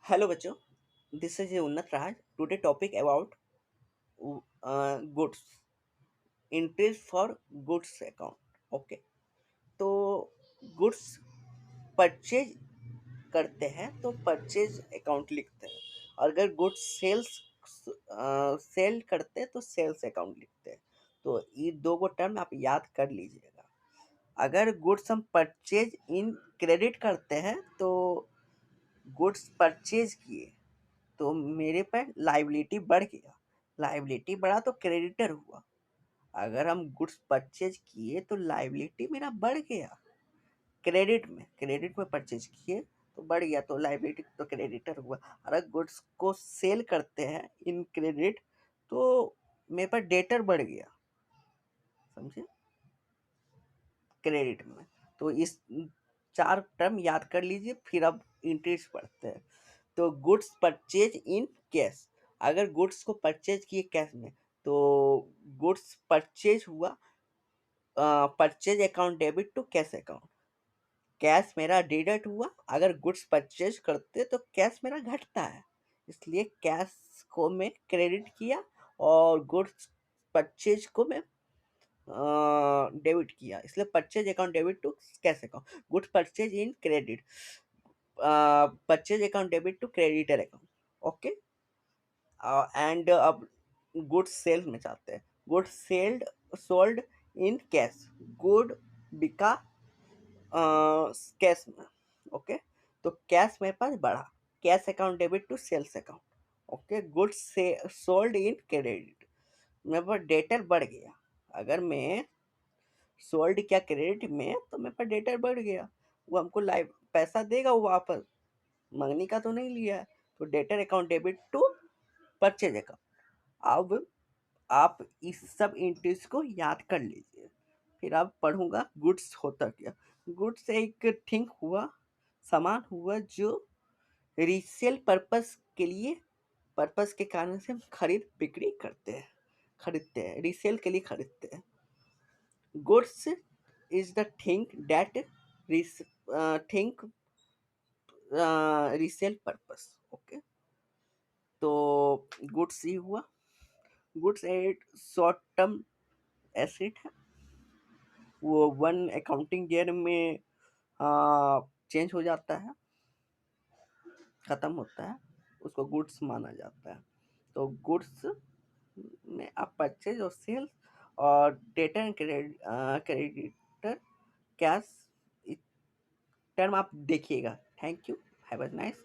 Hello बच्चों, this is Unnat Raj. Today topic about goods, interest for goods account. Okay, तो goods purchase करते हैं तो purchase account लिखते हैं। और अगर गुड्स सेल करते हैं तो सेल्स अकाउंट लिखते हैं। तो ये दो गो टर्म आप याद कर लीजिएगा। अगर गुड्स हम परचेज इन क्रेडिट करते हैं तो गुड्स परचेज किए तो मेरे पर लाइबिलिटी बढ़ गया। लाइबिलिटी बढ़ा तो क्रेडिटर हुआ। अगर हम गुड्स परचेज किए तो लाइबिलिटी मेरा बढ़ गया। क्रेडिट में परचेज किए तो बढ़ गया, तो लाइबिलिटी तो क्रेडिटर हुआ। अगर गुड्स को सेल करते हैं इन क्रेडिट तो मेरे पर डेटर बढ़ गया। समझे? क्रेडिट में तो इस चार टर्म याद कर लीजिए, फिर अब इंटरेस्ट पढ़ते हैं। तो गुड्स परचेज इन कैश, अगर गुड्स को परचेज किए कैश में तो गुड्स परचेज हुआ, purchase account debit to cash account. Cash मेरा डिडक्ट हुआ। अगर गुड्स परचेज करते तो कैश मेरा घटता है, इसलिए कैश को मैं क्रेडिट किया और गुड्स परचेज को मैं डेबिट किया, इसलिए purchase account debit to cash account. Goods purchase in credit, purchase account debit to creditor account. Okay, and अब गुड्स सेल में जाते हैं। Good sold sold in cash, good बिका कैश में। ओके, तो कैश मेरे पास बढ़ा, cash account debit to sales account. Okay, goods से सोल्ड इन क्रेडिट, मेरे पास डेटर बढ़ गया। अगर मैं सोल्ड किया क्रेडिट में तो मेरे पास डेटर बढ़ गया। वो हमको लाइव पैसा देगा वो वापस, मंगनी का तो नहीं लिया है। तो debtor account debit to purchase account. अब आप इस सब एंट्रीज को याद कर लीजिए। फिर आप पढ़ूंगा गुड्स होता क्या। गुड्स एक थिंग हुआ, सामान हुआ जो रीसेल पर्पस के लिए, पर्पस के कारण से हम खरीद बिक्री करते हैं, खरीदते हैं, रीसेल के लिए खरीदते हैं। Goods is the thing that think resale purpose. Okay, तो गुड्स ही हुआ। गुड्स एक शॉर्ट टर्म एसेट है, वो वन अकाउंटिंग ईयर में चेंज हो जाता है, खत्म होता है, उसको गुड्स माना जाता है। तो गुड्स में आप परचेज और सेल्स और debtor and creditor cash term आप देखिएगा। Thank you, have a nice